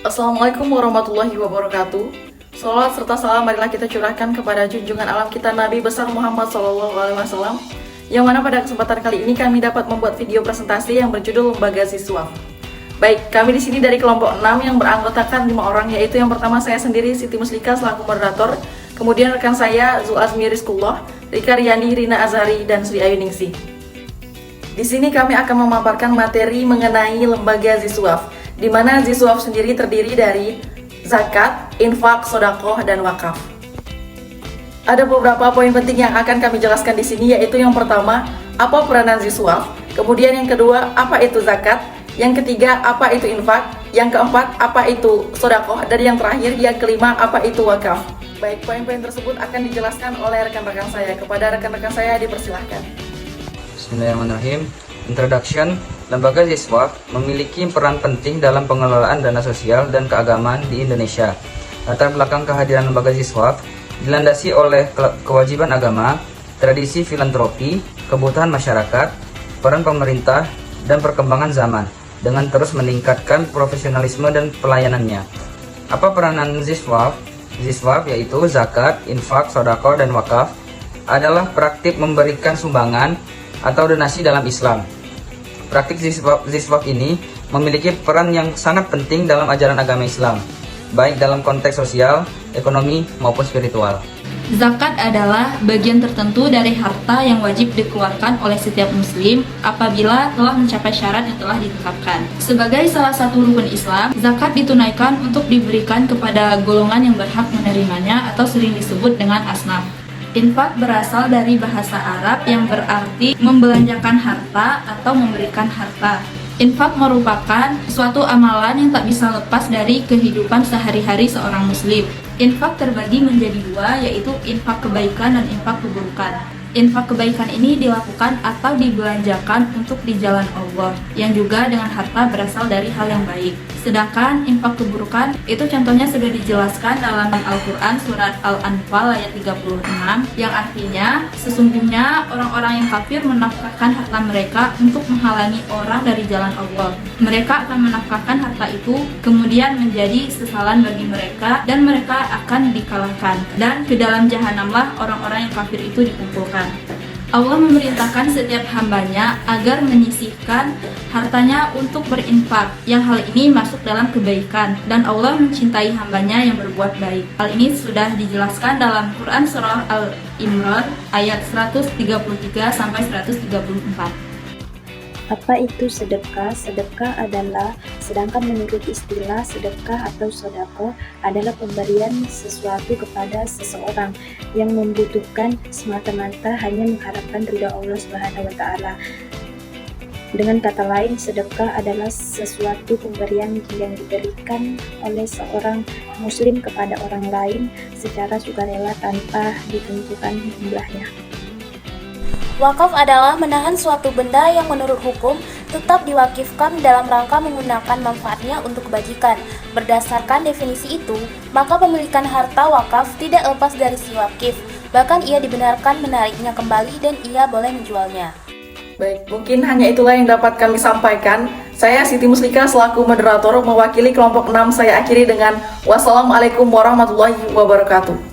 Assalamualaikum warahmatullahi wabarakatuh. Salawat serta salam marilah kita curahkan kepada junjungan alam kita Nabi besar Muhammad SAW, yang mana pada kesempatan kali ini kami dapat membuat video presentasi yang berjudul Lembaga Ziswaf. Baik, kami di sini dari kelompok 6 yang beranggotakan 5 orang, yaitu yang pertama saya sendiri Siti Muslika selaku moderator, kemudian rekan saya Zulazmi Rizkullah, Rika Riyani, Rina Azhari, dan Sri Ayuningsi. Di sini kami akan memaparkan materi mengenai Lembaga Ziswaf, di mana Ziswaf sendiri terdiri dari zakat, infak, sedekah, dan wakaf. Ada beberapa poin penting yang akan kami jelaskan di sini, yaitu yang pertama, apa peranan Ziswaf, kemudian yang kedua, apa itu zakat, yang ketiga, apa itu infak, yang keempat, apa itu sedekah, dan yang terakhir, yang kelima, apa itu wakaf. Baik, poin-poin tersebut akan dijelaskan oleh rekan-rekan saya. Kepada rekan-rekan saya dipersilahkan. Bismillahirrahmanirrahim. Introduction. Lembaga Ziswaf memiliki peran penting dalam pengelolaan dana sosial dan keagamaan di Indonesia. Latar belakang kehadiran lembaga Ziswaf dilandasi oleh kewajiban agama, tradisi filantropi, kebutuhan masyarakat, peran pemerintah, dan perkembangan zaman, dengan terus meningkatkan profesionalisme dan pelayanannya. Apa peranan Ziswaf? Ziswaf yaitu zakat, infak, sedekah, dan wakaf adalah praktik memberikan sumbangan atau donasi dalam Islam. Praktik Ziswaf ini memiliki peran yang sangat penting dalam ajaran agama Islam, baik dalam konteks sosial, ekonomi, maupun spiritual. Zakat adalah bagian tertentu dari harta yang wajib dikeluarkan oleh setiap muslim apabila telah mencapai syarat yang telah ditetapkan. Sebagai salah satu rukun Islam, zakat ditunaikan untuk diberikan kepada golongan yang berhak menerimanya atau sering disebut dengan asnaf. Infak berasal dari bahasa Arab yang berarti membelanjakan harta atau memberikan harta. Infak merupakan suatu amalan yang tak bisa lepas dari kehidupan sehari-hari seorang muslim. Infak terbagi menjadi dua, yaitu infak kebaikan dan infak keburukan. Infak kebaikan ini dilakukan atau dibelanjakan untuk di jalan Allah, yang juga dengan harta berasal dari hal yang baik. Sedangkan infak keburukan itu contohnya sudah dijelaskan dalam Al-Quran surat Al-Anfal ayat 36, yang artinya sesungguhnya orang-orang yang kafir menafkahkan harta mereka untuk menghalangi orang dari jalan Allah. Mereka akan menafkahkan harta itu kemudian menjadi sesalan bagi mereka dan mereka akan dikalahkan, dan ke dalam jahanamlah orang-orang yang kafir itu dikumpulkan. Allah memerintahkan setiap hambanya agar menyisihkan hartanya untuk berinfak, yang hal ini masuk dalam kebaikan, dan Allah mencintai hambanya yang berbuat baik. Hal ini sudah dijelaskan dalam Quran Surah Al-Imran ayat 133-134. Apa itu sedekah? Sedekah adalah, sedangkan menurut istilah sedekah atau sedekah adalah pemberian sesuatu kepada seseorang yang membutuhkan semata-mata hanya mengharapkan ridha Allah Subhanahu wa taala. Dengan kata lain, sedekah adalah sesuatu pemberian yang diberikan oleh seorang muslim kepada orang lain secara sukarela tanpa ditentukan jumlahnya. Wakaf adalah menahan suatu benda yang menurut hukum tetap diwakifkan dalam rangka menggunakan manfaatnya untuk kebajikan. Berdasarkan definisi itu, maka pemilikan harta wakaf tidak lepas dari si wakif. Bahkan ia dibenarkan menariknya kembali dan ia boleh menjualnya. Baik, mungkin hanya itulah yang dapat kami sampaikan. Saya Siti Muslika selaku moderator mewakili kelompok 6 saya akhiri dengan wassalamualaikum warahmatullahi wabarakatuh.